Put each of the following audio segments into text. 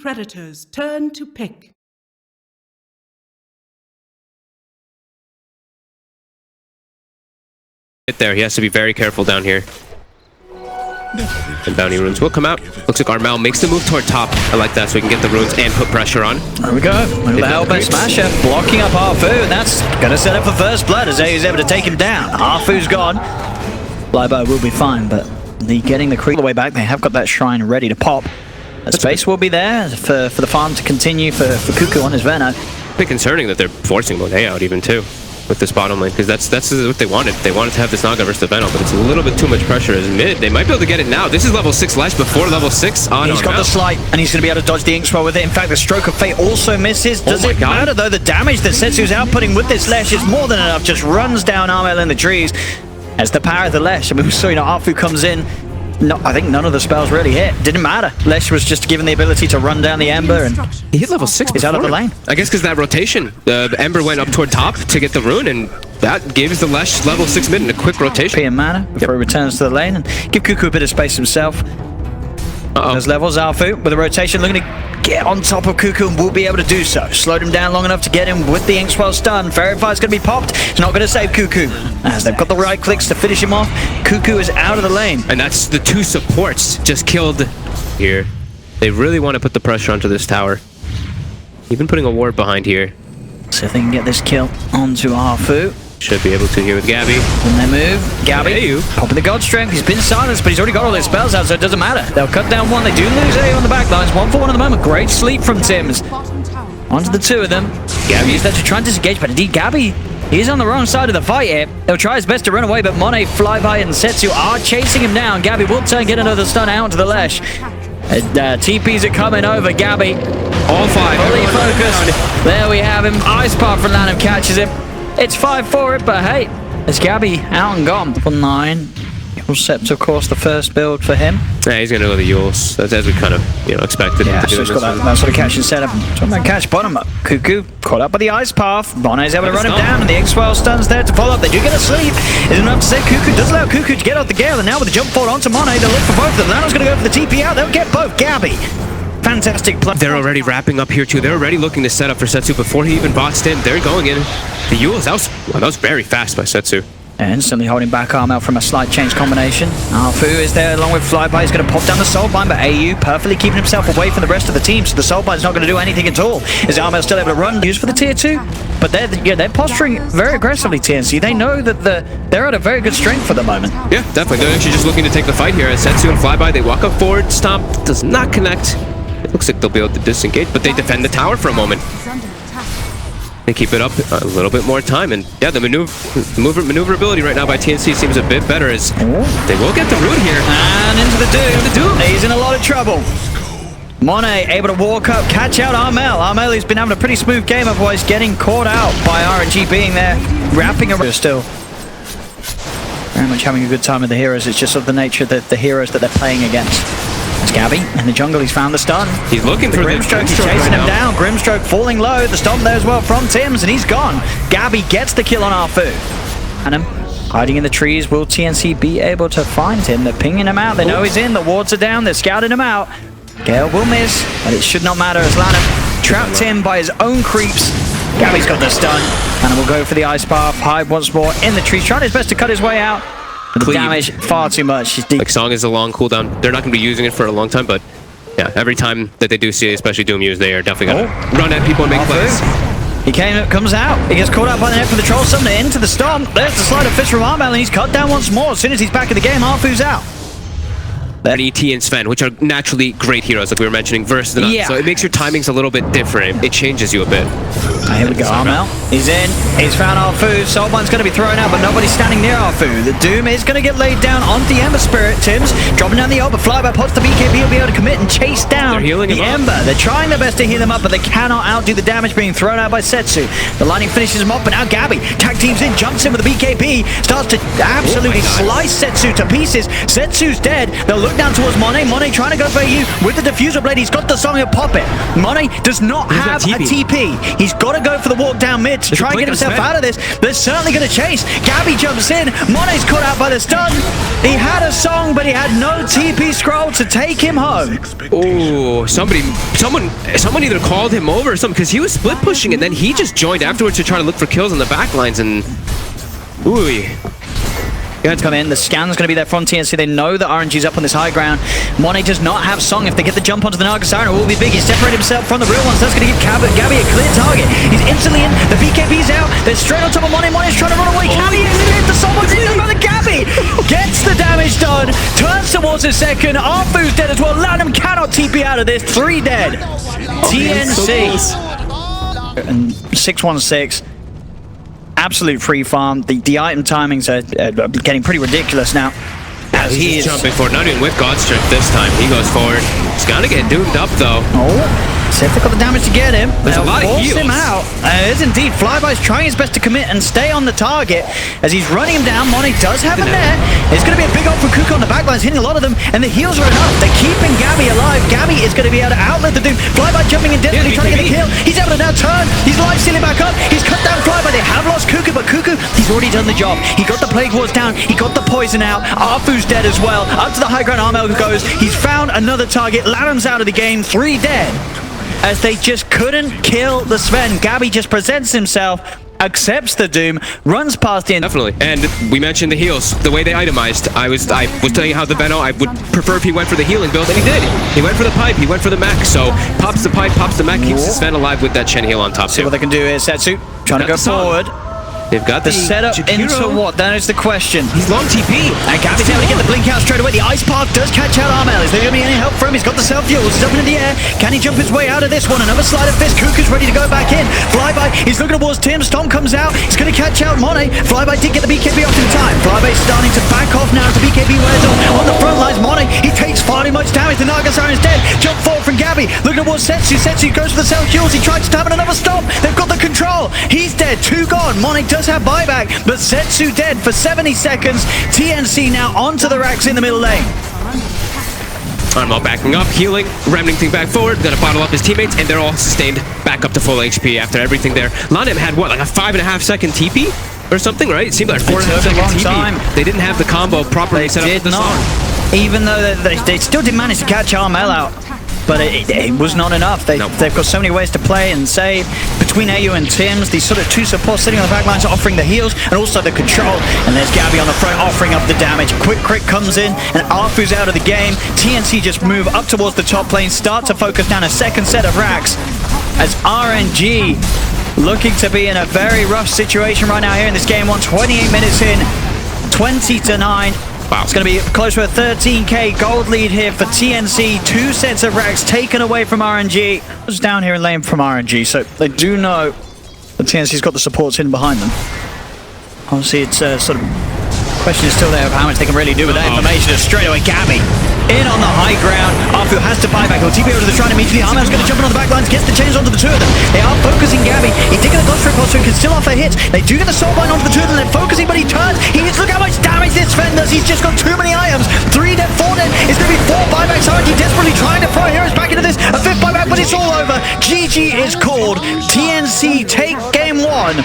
Predator's turn to pick. There, he has to be very careful down here. And bounty runes will come out. Looks like Armel makes the move toward top. I like that, so we can get the runes and put pressure on. There we go. Look at the elbow smasher blocking up Harfu, and that's going to set up for first blood as Ayu's able to take him down. Harfu's gone. Flyby will be fine, but getting the creep all the way back, they have got that shrine ready to pop. The space will be there for the farm to continue for Cuckoo on his Verno. A bit concerning that they're forcing Monet out even too with this bottom lane, because that's what they wanted. They wanted to have this Naga versus the Venom, but it's a little bit too much pressure as mid. They might be able to get it now. This is level 6 Lesh before level 6 on He's got the slight, and he's going to be able to dodge the Inkswell with it. In fact, the Stroke of Fate also misses. Does it matter though? The damage that Setsu's outputting with this Lesh is more than enough. Just runs down Armel in the trees as the power of the Lesh. I mean, we saw, Arfu comes in. No, I think none of the spells really hit. Didn't matter. Lesh was just given the ability to run down the Ember, and he hit level 6 he's out of the lane. I guess because that rotation, the Ember went up toward top to get the rune, and that gives the Lesh level 6 mid in a quick rotation. PM mana before he returns to the lane and give Cuckoo a bit of space himself. Those levels, Alfu with a rotation looking to get on top of Cuckoo and will be able to do so. Slowed him down long enough to get him with the Inkswell stun. Fairy Fire's going to be popped. It's not going to save Cuckoo. As they've got the right clicks to finish him off, Cuckoo is out of the lane. And that's the 2 supports just killed here. They really want to put the pressure onto this tower. Even putting a ward behind here. So if they can get this kill onto Harfu. Should be able to here with Gabby. When they move, Gabby popping the God Strength. He's been silenced, but he's already got all his spells out, so it doesn't matter. They'll cut down one. They do lose AU on the back lines. 1 for 1 at the moment. Great sleep from Tims. Onto the 2 of them. Gabby used that to try and disengage, but indeed Gabby, he's on the wrong side of the fight here. He'll try his best to run away, but Monet, Flyby, and Setsu are chasing him down. Gabby will turn and get another stun out to the Lesh. TPs are coming over. Gabby, all 5. Fully focused. There we have him. Ice Path from Lanham catches him. It's 5 for it, but hey, it's Gabby out and gone. For 9. Scepter, of course, the first build for him. Yeah, he's going to go with the Yules. That's as we kind of, expected him to do. So he's got that sort of catch instead of talking about catch bottom up. Cuckoo caught up by the Ice Path. Bonet's able to run him down, and the Inkswell stun's there to follow up. They do get a sleep. Isn't enough to save Cuckoo. Does allow Cuckoo to get out the Gale, and now with the jump forward onto Monet, they'll look for both of them. Lano's going to go for the TP out. They'll get both. Gabby. Fantastic play. They're already wrapping up here too. They're already looking to set up for Setsu before he even bots in. They're going in. The Yules, that was very fast by Setsu. And instantly holding back Armel from a slight change combination. Alfu is there along with Flyby. He's going to pop down the Soulbind, but AU perfectly keeping himself away from the rest of the team, so the Soulbind's not going to do anything at all. Is Armel still able to run? Used for the tier 2, but they're posturing very aggressively, TNC. They know that they're at a very good strength for the moment. Yeah, definitely. They're actually just looking to take the fight here. As Setsu and Flyby, they walk up forward. Stomp does not connect. It looks like they'll be able to disengage, but they defend the tower for a moment. They keep it up a little bit more time, and yeah, the maneuverability right now by TNC seems a bit better as they will get the root here. And into the Doom. He's in a lot of trouble. Monet able to walk up, catch out Armel. Armel, who's been having a pretty smooth game, otherwise getting caught out by RNG being there, wrapping around. Still very much having a good time with the heroes. It's just of the nature that the heroes that they're playing against. It's Gabby in the jungle. He's found the stun. He's looking for the Grimstroke. He's chasing him down. Grimstroke falling low. The stomp there as well from Tims, and he's gone. Gabby gets the kill on Arfu. And him hiding in the trees. Will TNC be able to find him? They're pinging him out. They know he's in. The wards are down. They're scouting him out. Gale will miss, but it should not matter as Lanham trapped him by his own creeps. Gabby's got the stun, and will go for the Ice Path. Hide once more in the trees, trying his best to cut his way out. The damage far too much. Like Song is a long cooldown. They're not going to be using it for a long time, but yeah, every time that they do see it, especially Doom use, they are definitely going to run at people and make plays. He comes out. He gets caught out by the net for the Troll Summoner into the Stomp. There's the Sleight of Fist from Armel, and he's cut down once more. As soon as he's back in the game, Harfu's out. ET and Sven, which are naturally great heroes, like we were mentioning, versus the so it makes your timings a little bit different. It changes you a bit. Here we go, Armel. He's in. He's found Harfu. Soulbind's going to be thrown out, but nobody's standing near Harfu. The Doom is going to get laid down onto the Ember Spirit. Tims dropping down the ult, but Flyby pots the BKB. He'll be able to commit and chase down the Ember. They're trying their best to heal him up, but they cannot outdo the damage being thrown out by Setsu. The lightning finishes him off, but now Gabby tag teams in, jumps in with the BKB, starts to absolutely slice Setsu to pieces. Setsu's dead. They'll look down towards Monet. Monet trying to go for AU with the diffuser blade. He's got the song, he'll pop it. Monet does not have a TP. He's got to to go for the walk down mid to try and get himself out of this. They're certainly going to chase. Gabby jumps in. Mone's caught out by the stun. He had a song, but he had no TP scroll to take him home. Oh, someone either called him over or something, because he was split pushing and then he just joined afterwards to try to look for kills on the back lines, and ooh. Going to come in. The scan's going to be there from TNC. They know that RNG's up on this high ground. Monet does not have song. If they get the jump onto the Naga Siren, it will be big. He's separated himself from the real ones. That's going to give Gabby a clear target. He's instantly in. The BKB's out. They're straight on top of Monet. Monet's trying to run away. Gabby is in for someone. Another Gabby gets the damage done. Turns towards his second. Arfu's dead as well. Lanham cannot TP out of this. 3 dead. TNC. And 616. Absolute free farm. The item timings are getting pretty ridiculous now. As he is jumping forward, not even with God's strength this time. He goes forward. He's gonna get doomed up though. Oh, Seth got the damage to get him. There's a lot of heals. Him out. It is indeed. Flyby's trying his best to commit and stay on the target as he's running him down. Money does have him there. It's going to be a big ult for Kuka on the backlines, hitting a lot of them, and the heals are enough. They're keeping Gabby alive. Gabby is going to be able to outlet the Doom. Flyby jumping in desperately, trying to get a kill. He's able to now turn. He's live stealing back up. He's cut down Flyby. They have lost Kuka, but Kuka, he's already done the job. He got the Plague Wars down. He got the poison out. Arfu's dead as well. Up to the high ground, Armel goes. He's found another target. Lanham's out of the game. 3 dead. As they just couldn't kill the Sven. Gabby just presents himself, accepts the Doom, runs past in. Definitely. And we mentioned the heals, the way they itemized. I was telling you how the Veno, I would prefer if he went for the healing build, and he did. He went for the pipe, he went for the mech. So pops the pipe, pops the mech, keeps the Sven alive with that Shen heal on top See too. what they can do here. Setsu trying to go forward. They've got the setup into what? That is the question. He's long TP. And Gabby's able to get the blink out straight away. The Ice Park does catch out Armel. Is there going to be any help for him? He's got the self-fuels. He's up into the air. Can he jump his way out of this one? Another slide of fist. Kuku's ready to go back in. Flyby, he's looking towards Tim. Stomp comes out. He's going to catch out Monet. Flyby did get the BKB off in time. Flyby's starting to back off now as the BKB wears off. On the front lines, Monet, he takes far too much damage. The Naga Siren's dead. Jump forward from Gabby. Looking towards Setsu. Setsu goes for the self-fuels. He tried to time another stop. They've got the control. He's dead. 2 gone. Monet does have buyback. But Setsu dead for 70 seconds. TNC now onto the racks in the middle lane. Armel backing up, healing, remnanting back forward, gonna bottle up his teammates, and they're all sustained back up to full HP after everything there. Lanham had what, like a 5.5 second TP or something, right? It seemed like 4.5 second TP. Time. They didn't have the combo properly set up at the start. Even though they still did manage to catch Armel out. But it was not enough. They've got so many ways to play and save. Between AU and Tim's, these sort of 2 supports sitting on the back lines are offering the heals and also the control. And there's Gabby on the front offering up the damage. Quick Crit comes in and Arfu's out of the game. TNC just move up towards the top lane, start to focus down a second set of racks as RNG looking to be in a very rough situation right now here in this game. 28 minutes in, 20-9. Wow. It's going to be close to a 13k gold lead here for TNC. 2 sets of racks taken away from RNG. It's down here in lane from RNG, so they do know that TNC's got the supports in behind them. Obviously, it's sort of question is still there of how much they can really do with that information. Straight away, Gabby in on the high ground. Arfu has to buy back. He'll TP over to the shrine immediately. Armel's going to jump in on the back lines, gets the chains onto the 2 of them. They are focusing Gabby. He did get a ghost ripple, so he can still offer hits. They do get the soul bind onto the 2 of them. They're focusing, but he turns. Look how much damage this Sven does. He's just got too many items. 3 dead, 4 dead. It's going to be 4 buybacks. RNG desperately trying to throw heroes back into this. A 5th buyback, but it's all over. GG is called. TNC take game 1.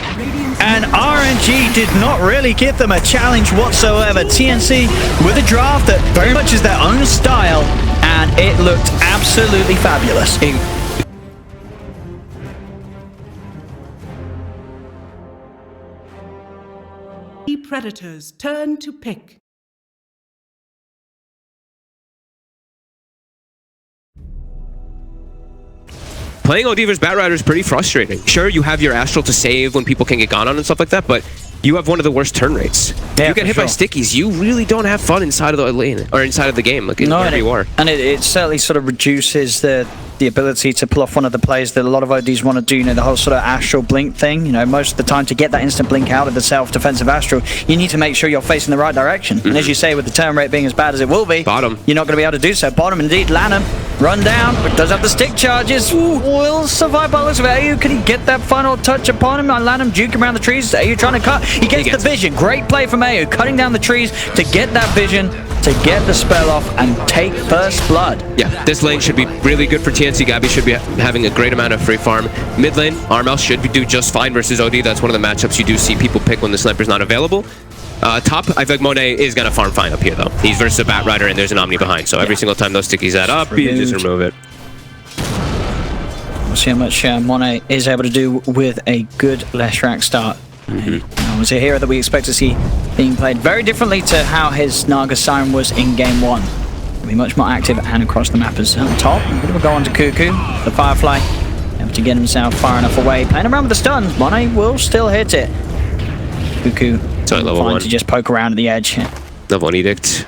And RNG did not really give them a challenge whatsoever. TNC with a draft that very much is their own style, and it looked absolutely fabulous. Predators turn to pick. Playing OD versus Batrider is pretty frustrating. Sure, you have your Astral to save when people can get gone on and stuff like that, but you have one of the worst turn rates. Yeah, you get hit by stickies, you really don't have fun inside of the lane, or inside of the game, like wherever you are. And it certainly sort of reduces the ability to pull off one of the plays that a lot of ODs want to do, the whole sort of Astral Blink thing. Most of the time to get that instant blink out of the self-defensive Astral, you need to make sure you're facing the right direction. And as you say, with the turn rate being as bad as it will be, bottom, you're not going to be able to do so. Bottom indeed, Lanham, run down, but does have the stick charges. Will survive by the looks of it. AU, can he get that final touch upon him? Lanham juking around the trees. AU trying to cut. He gets the vision. Great play from AU, cutting down the trees to get that vision. to get the spell off and take first blood. Yeah, this lane should be really good for TNC. Gabby should be having a great amount of free farm. Mid lane, Armel should do just fine versus OD. That's one of the matchups you do see people pick when the sniper's not available. Top, I feel like Monet is going to farm fine up here, though. He's versus a Bat Rider, and there's an Omni behind. So every single time those stickies add up, you just remove it. We'll see how much Monet is able to do with a good Leshrac start. It's a hero that we expect to see being played very differently to how his Naga Siren was in game 1. He'll be much more active and across the map as on top. We'll go on to Cuckoo, the Firefly, able to get himself far enough away. Playing around with the stuns, Monet will still hit it. Cuckoo level fine 1 to just poke around at the edge. Level 1 Edict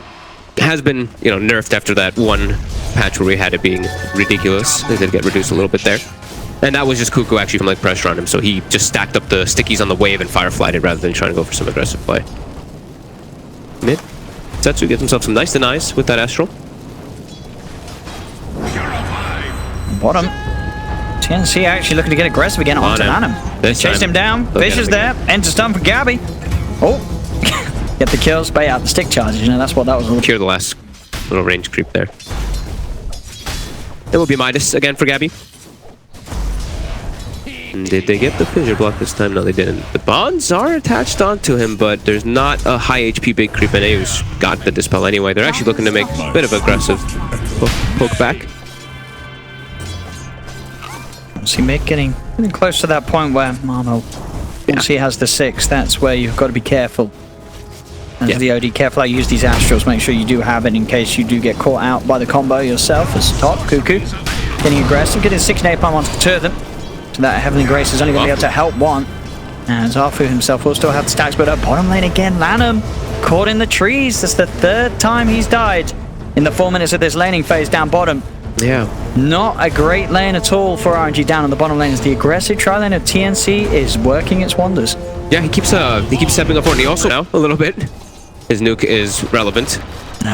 has been, nerfed after that one patch where we had it being ridiculous. They did get reduced a little bit there. And that was just Cuckoo actually from like pressure on him, so he just stacked up the stickies on the wave and fireflied it rather than trying to go for some aggressive play. Mid. Setsu gets himself some nice denies with that Astral. Bottom. TNC actually looking to get aggressive again onto LaNm. They chased him down. Fish is there. Enter stun for Gabby. Oh. Get the kills. Bay out the stick charges. That's what that was. Cure the last little range creep there. It will be Midas again for Gabby. Did they get the fissure block this time? No, they didn't. The bonds are attached onto him, but there's not a high HP big creep, and Ayu's got the dispel anyway. They're actually looking to make a bit of aggressive poke back. See Mick getting close to that point where Marmo, once he has the 6, that's where you've got to be careful. As the OD, careful how you use these Astrals. Make sure you do have it in case you do get caught out by the combo yourself. As top, Cuckoo getting aggressive, getting 6 napalm onto 2 of them. So that Heavenly Grace is only going to be able to help 1. And Zafu himself will still have the stacks, but up bottom lane again, LaNm caught in the trees. That's the 3rd time he's died in the 4 minutes of this laning phase down bottom. Yeah. Not a great lane at all for RNG down on the bottom lane as the aggressive tri lane of TNC is working its wonders. Yeah, he keeps stepping up for it, and he also now a little bit. His nuke is relevant.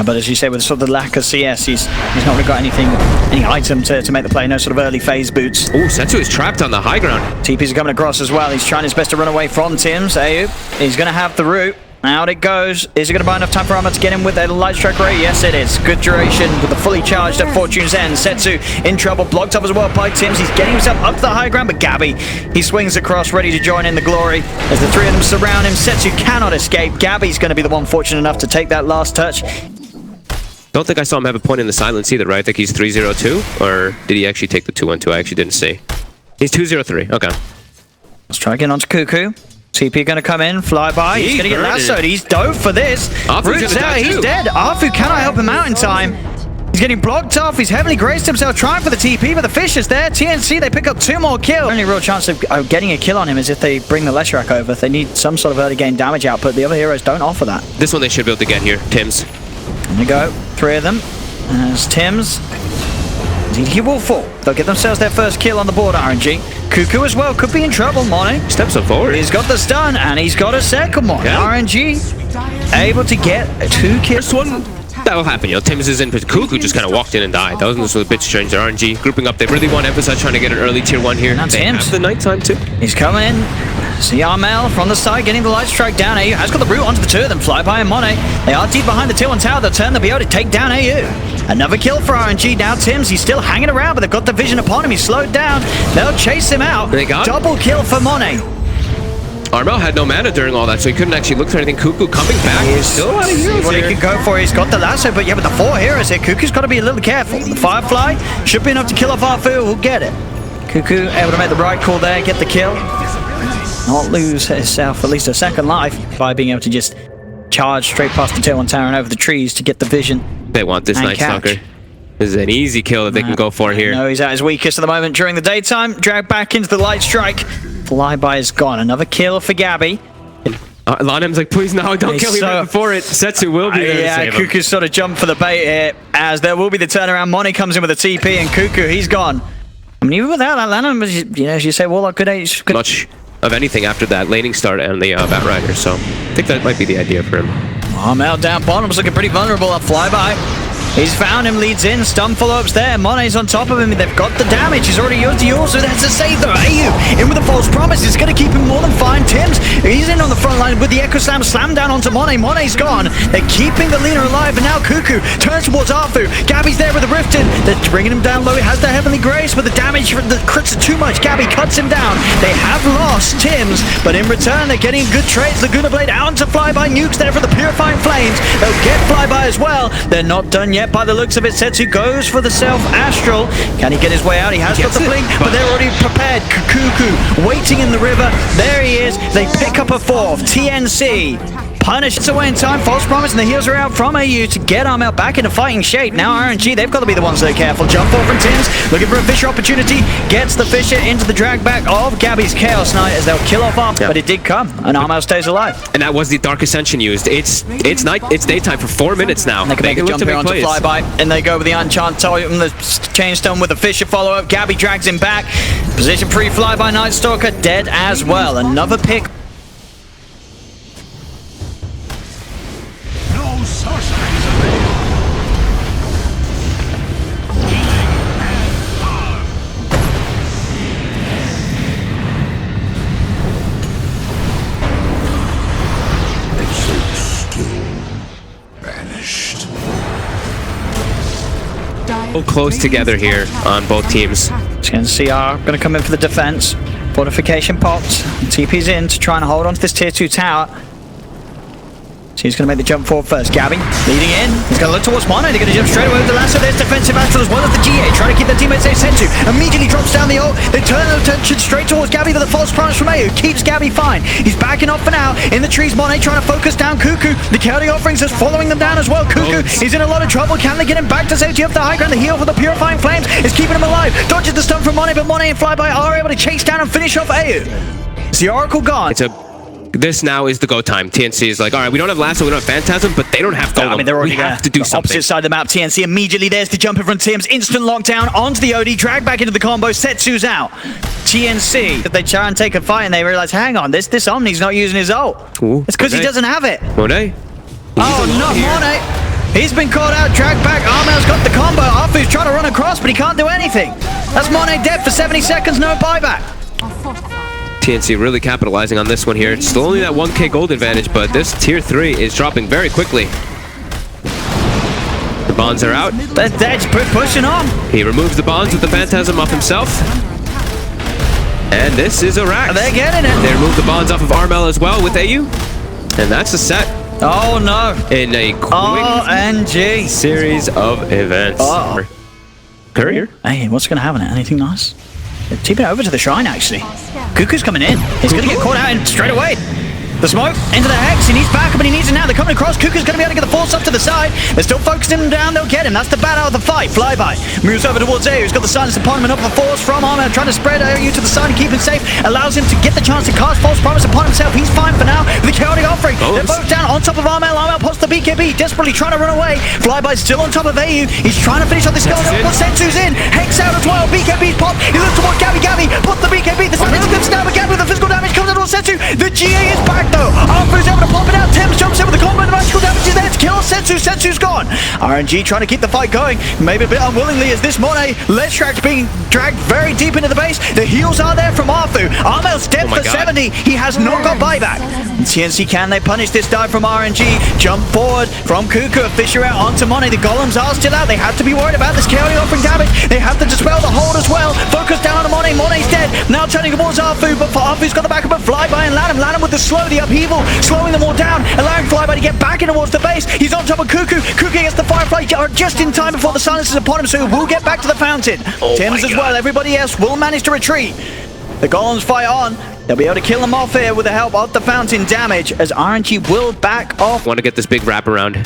But as you say, with sort of the lack of CS, he's not really got any item to make the play, no sort of early phase boots. Oh, Setsu is trapped on the high ground. TPs are coming across as well. He's trying his best to run away from Tims. Ayu, he's going to have the root. Out it goes. Is it going to buy enough time for Armor to get him with a light strike ray? Yes, it is. Good duration with the fully charged at Fortune's End. Setsu in trouble, blocked up as well by Tims. He's getting himself up to the high ground, but Gabby, he swings across, ready to join in the glory. As the 3 of them surround him, Setsu cannot escape. Gabby's going to be the one fortunate enough to take that last touch. Don't think I saw him have a point in the silence either, right? I think he's 3-0-2, or did he actually take the 2-1-2? I actually didn't see. He's 2-0-3, okay. Let's try again onto Cuckoo. TP going to come in, fly by. He's going to get lassoed. He's dove for this. Root's out. He's dead. Arfu cannot help him out in time. He's getting blocked off. He's heavily graced himself trying for the TP, but the fish is there. TNC, they pick up 2 more kills. The only real chance of getting a kill on him is if they bring the Leshrac over. They need some sort of early game damage output. The other heroes don't offer that. This one they should be able to get here, Tims. There we go. 3 of them. As Tims. He will fall. They'll get themselves their first kill on the board, RNG. Cuckoo as well. Could be in trouble, Monet. Steps up forward. He's got the stun, and he's got a second one. Yeah. RNG able to get 2 kills. First one, that will happen. Tims is in, but Cuckoo just kind of walked in and died. That was a bit strange. They're RNG grouping up. They really want to emphasize trying to get an early tier 1 here. That's they him. have the nighttime too. He's coming in. See Armel from the side getting the light strike down. AU has got the root onto the 2 of them. Fly by and Monet. They are deep behind the tier 1 tower. They'll turn. They'll be able to take down AU. Another kill for RNG. Now Tims, he's still hanging around, but they've got the vision upon him. He's slowed down. They'll chase him out. They got double kill for Monet. Armel had no mana during all that, so he couldn't actually look for anything. Cuckoo coming back. He's still out of heroes what he can go for. He's got the lasso, but yeah, with the 4 heroes here, Cuckoo's got to be a little careful. The Firefly should be enough to kill off Arfu. Who'll get it. Cuckoo able to make the right call there, get the kill. Not lose himself at least a second life by being able to just charge straight past the tier 1 tower and over the trees to get the vision. They want this Night Stalker. This is an easy kill that they can go for here. No, he's at his weakest at the moment during the daytime. Dragged back into the light strike. Flyby is gone. Another kill for Gabby. LaNm's like, please no, don't kill me right before it. Setsu will be there to save him. Cuckoo's sort of jumped for the bait here, as there will be the turnaround. Moni comes in with a TP, and Cuckoo, he's gone. I mean, even without that, LaNm, as you say, Warlock could much of anything after that laning start and the Bat Rider, so I think that might be the idea for him. Armel down bottom's looking pretty vulnerable. A flyby. He's found him, leads in, stun follow-ups there. Monet's on top of him. They've got the damage. He's already used the ult, so that's a save though. AU in with a false promise. It's going to keep him more than fine. Tims, he's in on the front line with the Echo Slam. Slam down onto Monet. Monet's gone. They're keeping the leader alive, and now Cuckoo turns towards Arfu. Gabby's there with the Riften. They're bringing him down low. He has the Heavenly Grace, but the damage from the crits are too much. Gabby cuts him down. They have lost Tims, but in return, they're getting good trades. Laguna Blade out to Flyby. Nukes there for the Purifying Flames. They'll get Flyby as well. They're not done yet by the looks of it. Setsu goes for the self-astral. Can he get his way out? He has got the blink, but they're already prepared. Cuckoo waiting in the river. There he is. They pick up a fourth. TNC punished away in time. False promise, and the heals are out from AU to get Armel back into fighting shape. Now RNG, they've got to be the ones that are careful. Jump ball from Tims, looking for a Fisher opportunity. Gets the Fisher into the drag back of Gabby's Chaos Knight as they'll kill off Armel. But it did come, and Armel stays alive. And that was the Dark Ascension used. It's night, it's daytime for 4 minutes now. They can make a jump here onto Flyby, and they go with the Unchant Totem, the Chainstone with the Fisher follow-up. Gabby drags him back. Position pre-Flyby, Night Stalker dead as well. Another pick. No sorceries avail. Vanished. Close together here on both teams. CR going to come in for the defense. Fortification pops. TP's in to try and hold on to this tier 2 tower. He's going to make the jump forward first. Gabby leading in. He's going to look towards Mono. They're going to jump straight away with the lasso. There's defensive astral as well as the GA. Trying to keep their teammates safe. Sensu immediately drops down the ult. They turn their attention straight towards Gabby with a false promise from AU. Keeps Gabby fine. He's backing off for now. In the trees, Monet trying to focus down Cuckoo. The chaotic offerings is following them down as well. Cuckoo is in a lot of trouble. Can they get him back to safety up the high ground? The heal for the Purifying Flames is keeping him alive. Dodges the stun from Monet, but Monet and Flyby are able to chase down and finish off AU. Is the Oracle gone? This now is the go time. TNC is like, all right, we don't have Lasso, we don't have Phantasm, but they don't have Golem. I mean, they're already we have to do something. Opposite side of the map, TNC immediately there's the jump in from Tims. Instant lockdown onto the OD, drag back into the combo. Setsu's out. TNC, if they try and take a fight and they realize, hang on, this Omni's not using his ult. Ooh, it's because he doesn't have it. Monet. Oh, not Monet. He's been caught out, dragged back. Armel's got the combo. Arfu's trying to run across, but he can't do anything. That's Monet dead for 70 seconds, no buyback. TNC really capitalizing on this one here. It's still only that 1k gold advantage, but this tier 3 is dropping very quickly. The bonds are out. That's pushing on. He removes the bonds with the Phantasm off himself. And this is a rack. They're getting it. They remove the bonds off of Armel as well with AU. And that's a set. Oh no. In a quick series of events. Courier? Hey, what's going to happen? Anything nice? They're tipping it over to the shrine, actually. Cuckoo's coming in. He's going to get caught out and straight away. The smoke into the Hex. He needs backup, but he needs it now. They're coming across. Cuckoo's going to be able to get the force up to the side. They're still focusing him down. They'll get him. That's the bad out of the fight. Flyby moves over towards AU. He's got the silence upon him and up the force from Armor. Trying to spread AU to the side and keep him safe. Allows him to get the chance to cast false promise upon himself. He's fine for now with the chaotic offering. They're both down on top of Armel. Armel pops the BKB, desperately trying to run away. Flyby's still on top of AU. He's trying to finish off this goal. But Sensu's in. Hex out as well. BKB's popped. He looks towards Gabby. Gabby pops the BKB. The silence is good snap again with the physical damage comes out towards Sensu. The GA is back though. Arfu's able to pop it out. Tims jumps in with the combo. The magical damage is there to kill Sensu. Sensu's gone. RNG trying to keep the fight going. Maybe a bit unwillingly as this Monet Ledge being dragged very deep into the base. The heals are there from Arfu. Armel's dead for 70. He has not got buyback. And TNC, can they punish this dive from RNG? Jump forward from Cuckoo. Fisher out onto Monet. The golems are still out. They have to be worried about this chaotic offering damage. They have to dispel the hold as well. Focus down on Monet. Monet's dead. Now turning towards Arfu, but Arfu's got the backup of Flyby and Lanham. Lanham with the slow, the upheaval, slowing them all down, allowing Flyby to get back in towards the base. He's on top of Cuckoo. Cuckoo gets the Firefly just in time before the silence is upon him, so he will get back to the fountain. Tims as well. Everybody else will manage to retreat. The golems fight on. They'll be able to kill them off here with the help of the fountain damage as RNG will back off. Want to get this big wraparound.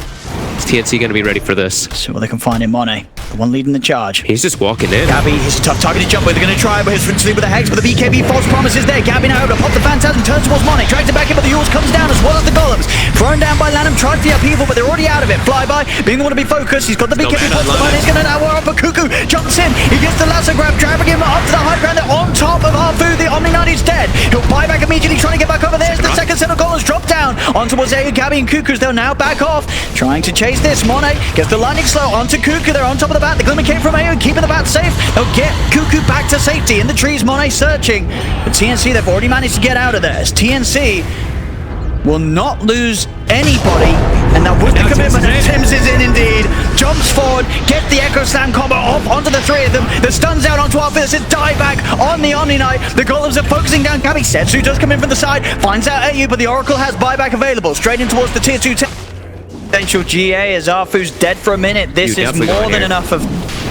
Is TNC going to be ready for this? See what they can find in Monet, the one leading the charge. He's just walking in. Gabby is a tough target to jump with. They're going to try, but his sleep with the Hex, but the BKB false promise is there. Gabby now able to pop the Phantasm, turns towards Monet, drags it back in, but the Yules comes down as well as the golems. Thrown down by Lanham, tried for the upheaval, but they're already out of it. Flyby, being the one to be focused. He's got the BKB pops the Monet. He's going to now up for Cuckoo. Jumps in. He gets the lasso grab, dragging him up to the high ground. They're on top of Arfu. The Omni Knight is dead. He'll buy back immediately, trying to get back over there. The second set of golems drop down on towards AU. Gabby and Cuckoo's. They'll now back off, trying to chase chase this. Monet gets the lightning slow onto Cuckoo. They're on top of the bat. The glimmer came from AO, keeping the bat safe. They'll get Cuckoo back to safety. In the trees, Monet searching. But TNC, they've already managed to get out of there. As TNC will not lose anybody, and that was the commitment, and Tims is in indeed. Jumps forward, gets the Echo Slam combo off onto the three of them. The stun's out onto Arthas, it's die back on the Omni Knight. The Golems are focusing down Gabby. Setsu does come in from the side, finds out AU, but the Oracle has buyback available. Straight in towards the tier 2 potential GA as Arfu's dead for a minute. This is more than enough of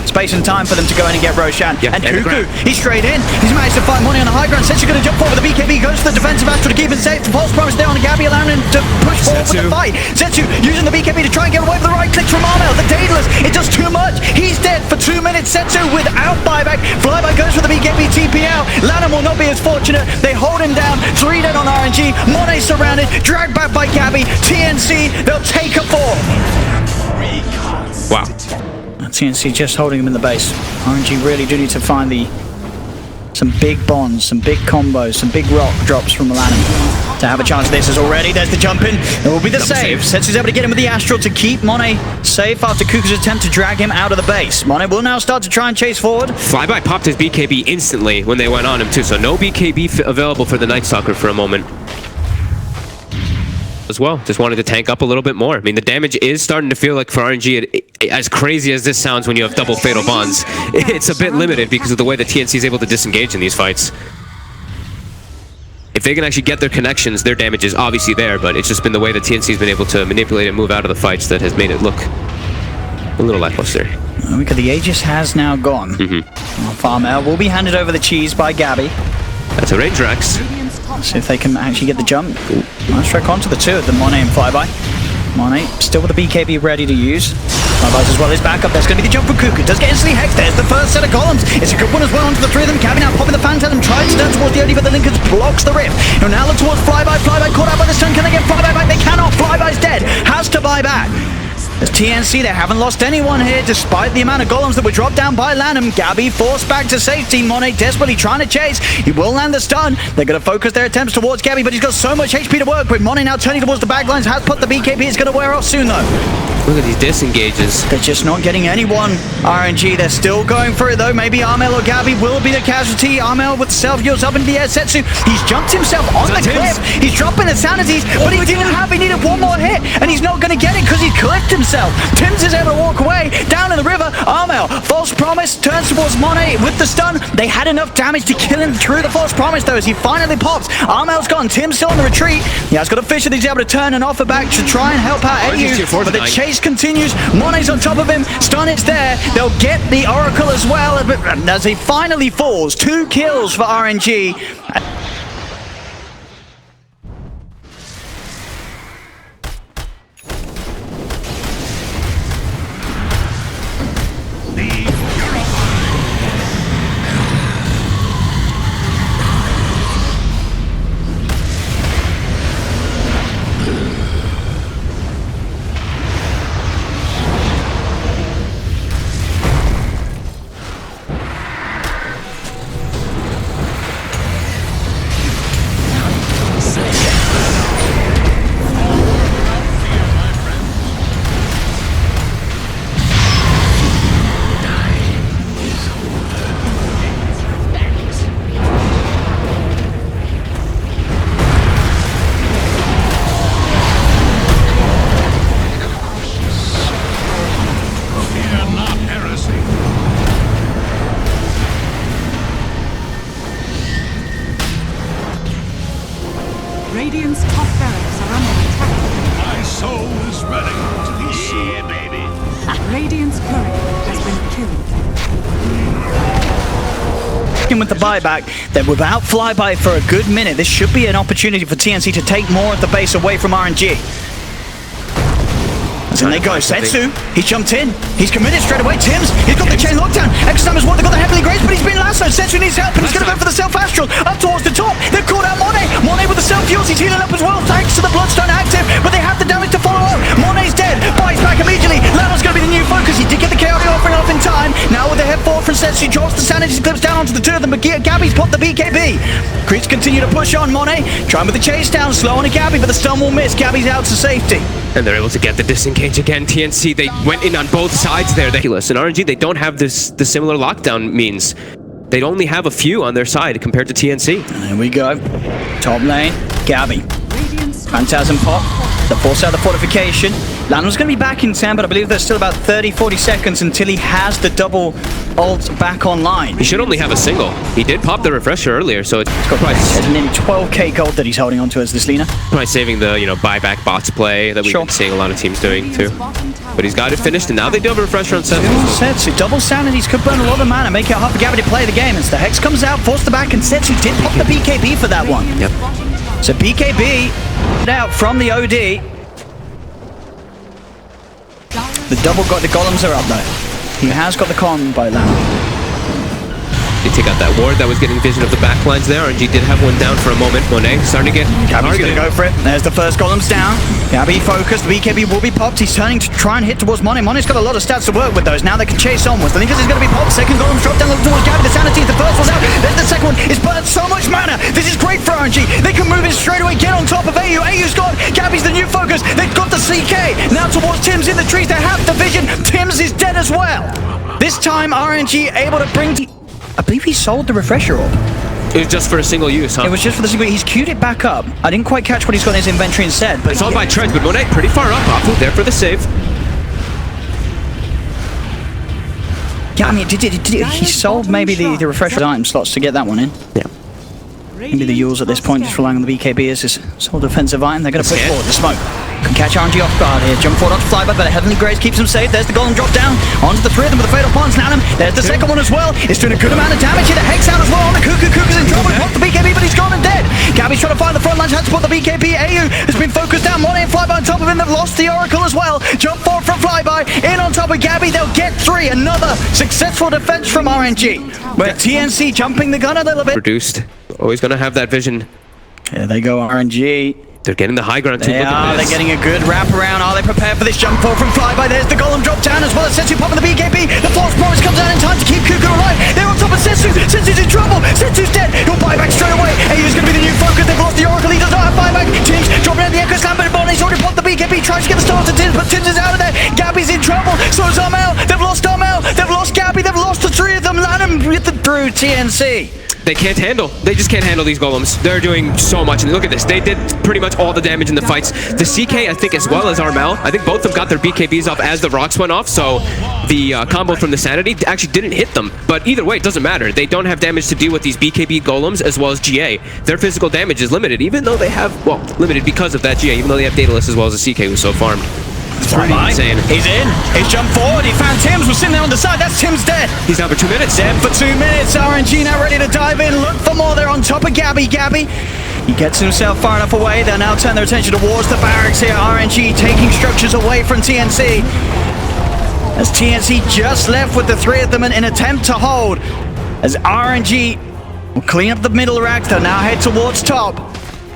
space and time for them to go in and get Roshan. Yeah, and Cuckoo, he's straight in. He's managed to find money on the high ground. Setsu's going to jump forward with the BKB, goes for the defensive Astro to keep it safe. The false promise there on Gabby, allowing him to push forward with the fight. Setsu using the BKB to try and get away with the right clicks from Armel. The Daedalus, it does too much. He's dead for 2 minutes. Setsu without buyback. Flyby goes for the BKB TP out. Lanham will not be as fortunate. They hold him down. 3 dead on RNG. Monet surrounded, dragged back by Gabby. TNC, they'll take a 4. Wow. TNC just holding him in the base. RNG really do need to find some big bonds, some big combos, some big rock drops from Lanham to have a chance. This is already, there's the jump in. It will be the save. Setsu's able to get him with the Astral to keep Monet safe after Cuckoo's attempt to drag him out of the base. Monet will now start to try and chase forward. Flyby popped his BKB instantly when they went on him too, so no BKB available for the Night Stalker for a moment as well. Just wanted to tank up a little bit more. I mean, the damage is starting to feel like for RNG, as crazy as this sounds when you have double fatal bonds, it's a bit limited because of the way that TNC is able to disengage in these fights. If they can actually get their connections, their damage is obviously there, but it's just been the way that TNC has been able to manipulate and move out of the fights that has made it look a little lackluster. Because the Aegis has now gone. Farmel will be handed over the cheese by Gabby. That's a range Rex. See if they can actually get the jump. Nice track onto the two of them, Monet and Flyby. Monet still with the BKB ready to use. Flyby's as well as backup. There's going to be the jump from Cuckoo. Does get instantly hexed. There's the first set of columns. It's a good one as well onto the three of them. Gabby now popping the Phantasm. Tries to turn towards the OD, but the Linkers blocks the rift. He'll now look towards Flyby. Flyby caught out by the stun. Can they get Flyby back? They cannot. Flyby's dead. Has to buy back. As TNC, they haven't lost anyone here despite the amount of golems that were dropped down by Lanham. Gabby forced back to safety. Monet desperately trying to chase. He will land the stun. They're going to focus their attempts towards Gabby, but he's got so much HP to work with. Monet now turning towards the backlines. Has put the BKB. It's going to wear off soon though. Look at these disengages. They're just not getting anyone. RNG, they're still going for it though. Maybe Armel or Gabby will be the casualty. Armel with self-heals up in the air. Setsu, he's jumped himself on the cliff. He's dropping the sanities, but he didn't have, he needed one more hit, and he's not going to get it because he clipped himself. Tims is able to walk away, down in the river. Armel, false promise, turns towards Monet with the stun. They had enough damage to kill him through the false promise though, as he finally pops. Armel's gone, Tim's still on the retreat. He has got a fish that he's able to turn and offer back to try and help out AU, but the chase continues. Monet's on top of him, stun is there. They'll get the Oracle as well, as he finally falls. 2 kills for RNG. Radiant's top barracks are under attack. My soul is ready to be seen. Baby. Radiant's courier has been killed. With the buyback, they're without Flyby for a good minute. This should be an opportunity for TNC to take more of the base away from RNG. And they go. Setsu, he's jumped in. He's committed straight away. Tims, he's got the chain lockdown. Exam has won. They've got the Heavenly Grace, but he's been lassoed. Setsu needs help, and he's going to go for the self-astral. Up towards the top. They've called out Monet. Monet with the self-fuels. He's healing up as well, thanks to the Bloodstone active, but they have the damage to follow up. Monet's dead. Buys back immediately. Lano's going to be the new focus. He did get the chaotic offering off in time. Now with the head forward from Setsu, drops the sanity clips down onto the two of them, but Gabby's popped the BKB. Creeps continue to push on Monet, trying with the chase down, slow on to Gabby, but the stun will miss. Gabby's out to safety. And they're able to get the disengage again. TNC, they went in on both sides there. In RNG, they don't have the similar lockdown means. They only have a few on their side compared to TNC. There we go. Top lane, Gabby. Phantasm pop. The force out the fortification. Lanham's going to be back in town, but I believe there's still about 30-40 seconds until he has the double ult back online. He should only have a single. He did pop the refresher earlier, so it's got probably nearly 12k gold that he's holding onto as this Lina. Probably saving the, buyback bots play that we've been seeing a lot of teams doing too. But he's got it finished, and now they do have a refresher on Setsu. Double sanities could burn a lot of mana, make it hard for Gabby to play the game. As the Hex comes out, forced the back, and Setsu did pop the BKB for that one. Yep. So BKB out from the OD. The golems are up though. He has got the combo now. They take out that ward that was getting vision of the backlines there. RNG did have one down for a moment. Monet starting to get Gabby's going to go for it. There's the first golems down. Gabby focused. The BKB will be popped. He's turning to try and hit towards Monet. Monet's got a lot of stats to work with those. Now they can chase onwards. The Linkers is going to be popped. Second golem's dropped down towards Gabby. The sanity. The first one's out. There's the second one. It's burned so much mana. This is great for RNG. They can move in straight away. Get on top of AU. AU's gone. Gabby's the new focus. They've got the CK. Now towards Tim's in the trees. They have the vision. Tim's is dead as well. This time RNG able to bring... I believe he sold the refresher orb. It was just for a single use, huh? It was just for the single. He's queued it back up. I didn't quite catch what he's got in his inventory instead. But it's all by treads, but Monet pretty far up. Afu there for the save. Yeah, I mean, he sold maybe the refresher time slots to get that one in. Yeah. Maybe the Yules at this point just relying on the BKB as his sole defensive item. They're going to push forward. The smoke can catch RNG off guard here. Jump forward onto Flyby, but a Heavenly Grace keeps him safe. There's the golem drop down onto the three of them with the Fatal Pawns. Lanham. There's the second one as well. It's doing a good amount of damage here. The Hex out as well on the Cuckoo. Cuckoo's in trouble. He popped the BKB, but he's gone and dead. Gabby's trying to find the front line. Has to put the BKB. AU has been focused down. Monet and Flyby on top of him. They've lost the Oracle as well. Jump forward from Flyby. In on top of Gabby. They'll get three. Another successful defense from RNG. Where TNC jumping the gun a little bit. Reduced. Always going to have that vision. Here they go, RNG. They're getting the high ground too. They're getting a good wraparound. Are they prepared for this jump forward from Flyby? There's the golem drop down as well as Setsu popping the BKB. The Force Promise comes out in time to keep Cuckoo alive. They're on top of Setsu. Setsu's in trouble. Setsu's dead. He'll buy back straight away. AU's going to be the new focus. They've lost the Oracle. He does not have buyback. Tim's dropping out the Echo Slam, but Bonnie's already popped the BKB. Tries to get the start to Tim's, but Tim's is out of there. Gabby's in trouble. So is Armel. They've lost Armel. They've lost Gabby. They've lost the three of them. Lanham with the through TNC. They can't handle. They just can't handle these golems. They're doing so much. And look at this. They did pretty much all the damage in the fights. The CK, I think, as well as Armel. I think both of them got their BKBs off as the rocks went off. So the combo from the Sanity actually didn't hit them. But either way, it doesn't matter. They don't have damage to deal with these BKB golems as well as GA. Their physical damage is limited, even though they have, well, limited because of that GA, even though they have Daedalus as well as the CK who's so farmed. It's pretty insane. He's in. He's jumped forward. He found Tim's. Was sitting there on the side. That's Tim's dead. He's down for 2 minutes. Dead for 2 minutes. RNG now ready to dive in. Look for more. They're on top of Gabby. He gets himself far enough away. They'll now turn their attention towards the barracks here. RNG taking structures away from TNC. As TNC just left with the three of them in an attempt to hold. As RNG will clean up the middle rack. They'll now head towards top.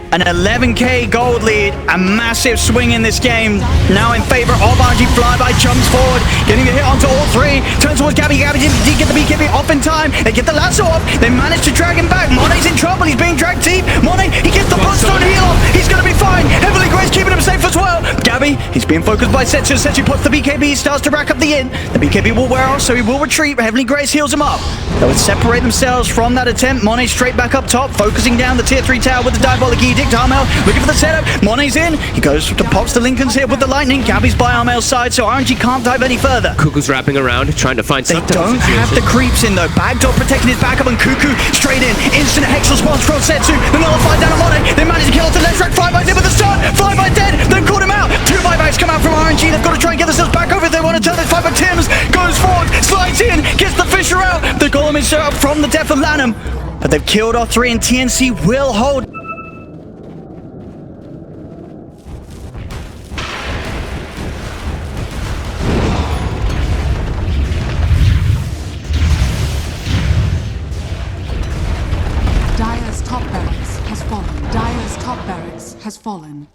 An 11k gold lead, a massive swing in this game. Now in favor of RNG. Flyby jumps forward, getting the hit onto all three. Turns towards Gabby. Gabby did get the BKB off in time. They get the lasso off. They manage to drag him back. Monet's in trouble. He's being dragged deep. Monet, he gets the bloodstone heal off. He's going to be fine. Heavenly Grace keeping him safe as well. Gabby, he's being focused by Setsu. Setsu puts the BKB. He starts to rack up the in. The BKB will wear off, so he will retreat. Heavenly Grace heals him up. They would separate themselves from that attempt. Monet straight back up top, focusing down the tier 3 tower with the Diabolic Edict. Armel looking for the setup. Monet's in. He goes to pops the Lincolns here with the lightning. Gabby's by Armel's side, so RNG can't dive any further. Cuckoo's wrapping around, trying to find They don't have the creeps in though. Bagdog protecting his backup and Cuckoo straight in. Instant Hex response from Setsu. The nullified down on Monet. They manage to kill off the left track. Flyby's in with the stun. Flyby dead. Then caught him out. 2 buybacks come out from RNG. They've got to try and get themselves back over if they want to turn this fight. But Tim's goes forward, slides in, gets the Fisher out. The golem is set up from the death of Lanham. But they've killed off 3 and TNC will hold. Dire's top barracks has fallen. Dire's top barracks has fallen.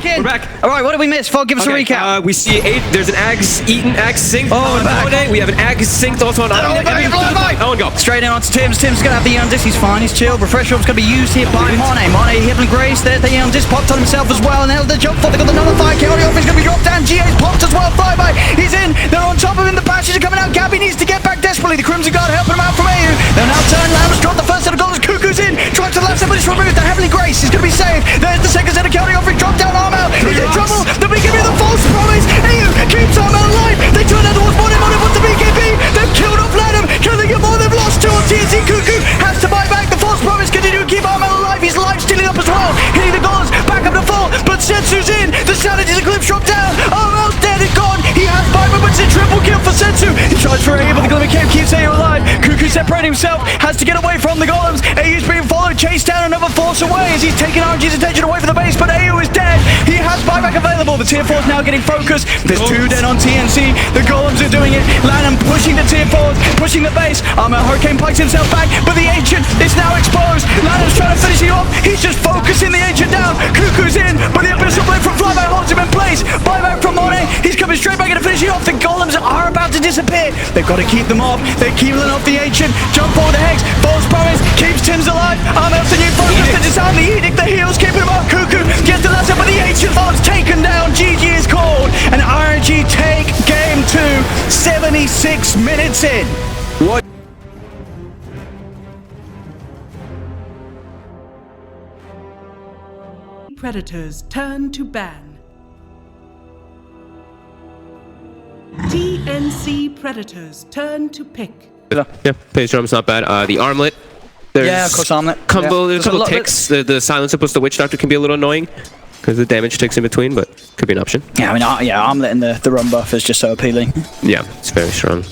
back in. We're back. All right, what did we miss? Fog, give us a recap. We see there's an Ags eaten, Ags synced on Mone. We have an Ags synced also on Owen go. Straight in onto Tim's. Tim's going to have the Disc. He's fine. He's chilled. Refresh Orb's going to be used here by Mone. Mone hit Grace. There's the Disc popped on himself as well. And now the jump for. They got another fire. County off is going to be dropped down. GA's popped as well. Flyby. He's in. They're on top of him. The passages are coming out. Gabby needs to get back desperately. The Crimson Guard helping him out from AU. They'll now turn. Lamb's dropped the first set of goals. Cuckoo's in. Tries to the left side, but it's removed. The Heavenly Grace is going to be saved. There's the second set of County off. Drop down Armel. He's in trouble. The BKB, the false promise. AU keeps Armel alive. They turn out towards Mone. Mone wants the BKB. They've killed off Lanham. Can they get more? They've lost two on TNC. Cuckoo has to buy back. The false promise continue to keep Armel alive. He's life stealing up as well. Hitting the goals. Back up to full. But Sensu's in. The Savage is a clip shot down. Armel's dead and gone. He has Viper, but it's a triple kill for Sensu. He tries for AU, but the Glimmer Cave keeps AU alive. Cuckoo separating himself. Has to get away from the golems. AU's being followed. Chased down another force away as he's taking RNG's attention away from the base. But AU is dead. He has buyback available. The tier 4's now getting focused. There's two dead on TNC. The golems are doing it. Lanham pushing the tier 4s, pushing the base. Hurricane pikes himself back, but the Ancient is now exposed. Lanham's trying to finish it off. He's just focusing the Ancient down. Cuckoo's in, but the Abyssal Blade from Flyby holds him in place. Buyback from Mone. He's coming straight back in to finish it off. The golems are about to disappear. They've got to keep them off. They're keeping off the Ancient. Jump forward the Hex. False promise. Keeps Tim's alive. Armel's the new focus to disarm the Edict. The heals keeping him up. Cuckoo gets the last up, but the Ancient Vault's taken down. GG is called. And RNG take game 2. 76 minutes in. What? Predators turn to ban. TNC Predators turn to pick. Yeah, Pace drum's not bad. The armlet. Yeah, of course, armlet. There's a couple ticks. The silencer plus the Witch Doctor can be a little annoying because the damage ticks in between, but could be an option. Yeah, I mean, armlet and the run buff is just so appealing. Yeah, it's very strong.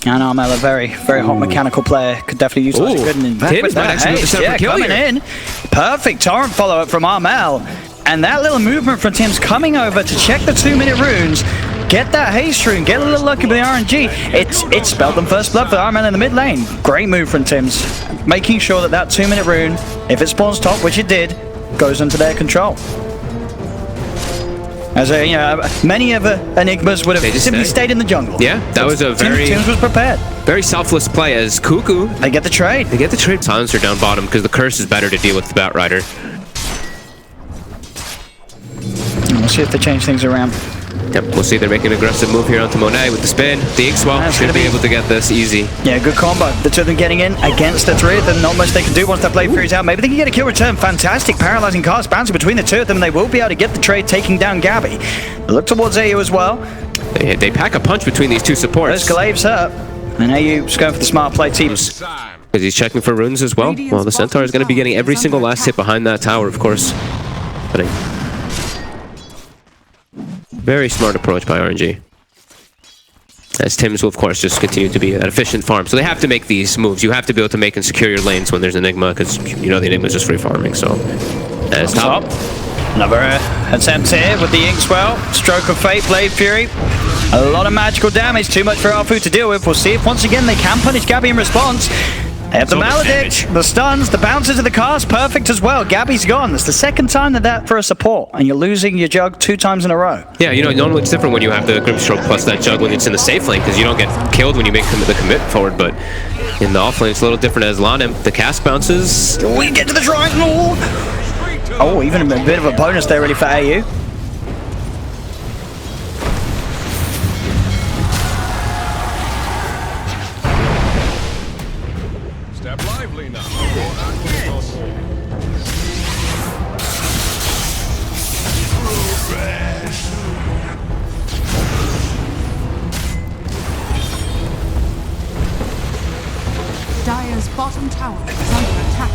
And Armel, a very hot mechanical player, could definitely use it good. And Tim might actually move the separate kill coming here. in. Perfect torrent follow-up from Armel. And that little movement from Tim's coming over to check the 2-minute runes. Get that haste rune, get a little lucky with the RNG. It spelled them first blood for Armel in the mid lane. Great move from Tim's. Making sure that 2-minute rune, if it spawns top, which it did, goes into their control. As many of Enigmas would have simply stayed in the jungle. Yeah, that was a very... Tim's was prepared. Very selfless play as Cuckoo. They get the trade. They get the trade. Silencer down bottom because the curse is better to deal with the Batrider. We'll see if they change things around. Yep, we'll see they're making an aggressive move here onto Mone with the spin. The Ink-Swell should be able to get this easy. Yeah, good combo. The two of them getting in against the three of them. Not much they can do once that Blade Fury's out. Maybe they can get a kill return. Fantastic paralyzing cast bouncing between the two of them. They will be able to get the trade, taking down Gabby. They look towards AU as well. They pack a punch between these two supports. There's Glaive's up. And AU's going for the smart play teams. Because he's checking for runes as well. Well, the Centaur is going to be getting every single last hit behind that tower, of course. But very smart approach by RNG. As Tim's will, of course, just continue to be an efficient farm. So they have to make these moves. You have to be able to make and secure your lanes when there's Enigma, because you know the Enigma is just free farming. So that's top. Another attempt here with the Ink-Swell. Stroke of Fate, Blade Fury. A lot of magical damage, too much for Alfu to deal with. We'll see if once again they can punish Gabby in response. They have the Maledict, the stuns, the bounces of the cast, perfect as well. Gabby's gone. That's the second time that for a support, and you're losing your jug 2 times in a row. Yeah, you know, normally it's different when you have the Grimstroke plus that jug when it's in the safe lane, because you don't get killed when you make the commit forward, but in the off lane it's a little different as Lanham. The cast bounces. We get to the triangle. Oh, even a bit of a bonus there really for AU. Step lively now. Dire's bottom tower is under attack.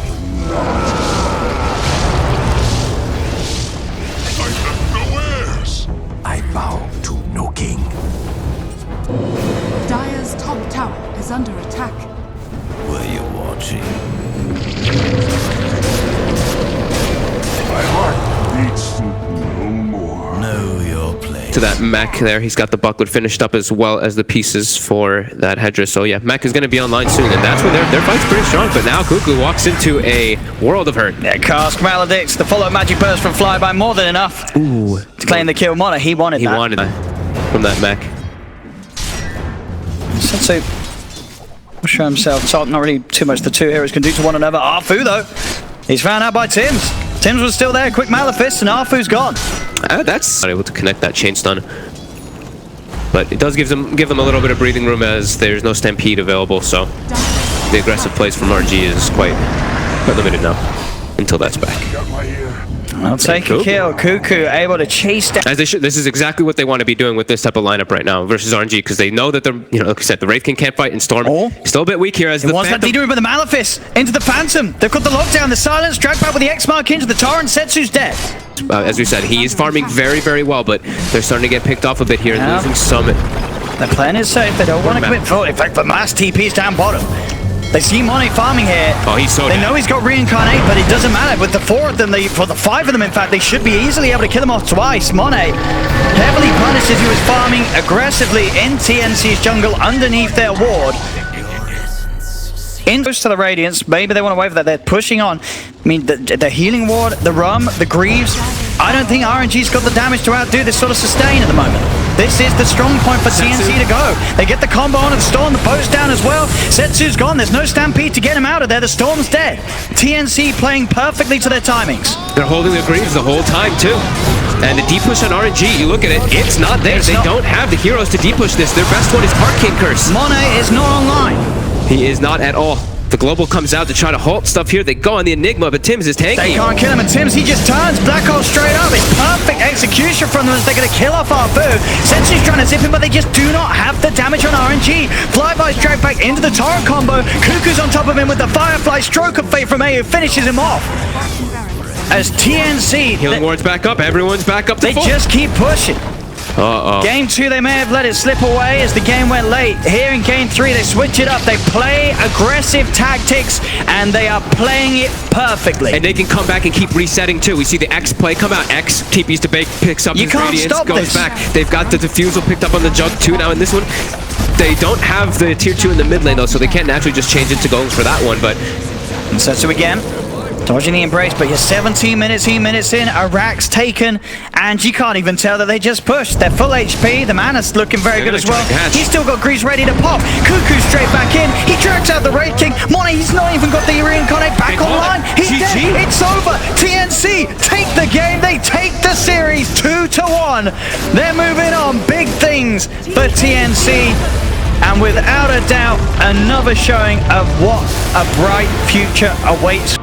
I have no heirs. I bow to no king. Dire's top tower is under attack. Were you watching? My heart beats no more. Know your place. to that mech there. He's got the buckler finished up as well as the pieces for that Hedra. So yeah, mech is going to be online soon, and that's when their fight's pretty strong. But now Cuckoo walks into a world of hurt. Yeah, Cask Maledicts, the follow magic burst from Flyby, more than enough. Ooh. To claim the kill. Mono, he wanted that. He wanted that from that mech. Setsu will show himself top. Not really too much the two heroes can do to one another. Arfu, though, he's found out by Tims. Tims was still there. Quick Malefice, and Arfu's gone. That's not able to connect that chain stun. But it does give them a little bit of breathing room as there's no Stampede available, so the aggressive plays from RG is quite limited now until that's back. I'll take a kill. Cuckoo able to chase down. As they should. This is exactly what they want to be doing with this type of lineup right now versus RNG, because they know that they're, like I said, the Wraith King can't fight, and Storm still a bit weak here as the Phantom. That leader with the Malefice into the Phantom. They've got the lockdown, the silence, dragged back with the X mark into the Torrent. Setsu's dead. As we said, he is farming very, very well, but they're starting to get picked off a bit here and losing some. Their plan is safe. They don't want to commit full. In fact, the mass TP's down bottom. They see Monet farming here. Oh, he's so They dead. know he's got Reincarnate, but it doesn't matter. With the four of them, for the five of them, in fact, they should be easily able to kill them off twice. Monet heavily punished as he was farming aggressively in TNC's jungle underneath their ward. In close to the Radiance, maybe they want to wait for that. They're pushing on. I mean, the healing ward, the Rum, the Greaves. I don't think RNG's got the damage to outdo this sort of sustain at the moment. This is the strong point for TNC to go. They get the combo on the Storm, the boat's down as well. Setsu's gone, there's no Stampede to get him out of there. The Storm's dead. TNC playing perfectly to their timings. They're holding the Greaves the whole time too. And the deep push on RNG, you look at it, it's not there. They don't have the heroes to deep push this. Their best one is Arcane Curse. Monet is not online. He is not at all. The Global comes out to try to halt stuff here. They go on the Enigma, but Tims is tanking. They can't kill him, and Tims, he just turns Black Hole straight up. It's perfect execution from them as they're going to kill off Arfu. Sensu's trying to zip him, but they just do not have the damage on RNG. Flyby's dragged back into the Torrent combo. Cuckoo's on top of him with the Firefly Stroke of Fate from A, who finishes him off. As TNC... Healing ward's back up. Everyone's back up to full. They just keep pushing. Uh-oh. Game 2, they may have let it slip away as the game went late. Here in Game 3, they switch it up. They play aggressive tactics, and they are playing it perfectly. And they can come back and keep resetting, too. We see the X play come out. X, TP's to bake, picks up his Radiance, goes back. They've got the Diffusal picked up on the Jug, too, now in this one. They don't have the Tier 2 in the mid lane, though, so they can't naturally just change into goals for that one, but... And Setsu again. Dodging the embrace, but you're 17 minutes in, Iraq's taken, and you can't even tell that they just pushed. They're full HP, the mana's looking very good as well. He's still got Grease ready to pop. Cuckoo straight back in, he drags out the Wraith King. Monet, he's not even got the Reincarnate back online. He's dead, it's over. TNC take the game, they take the series 2-1. They're moving on, big things for TNC. And without a doubt, another showing of what a bright future awaits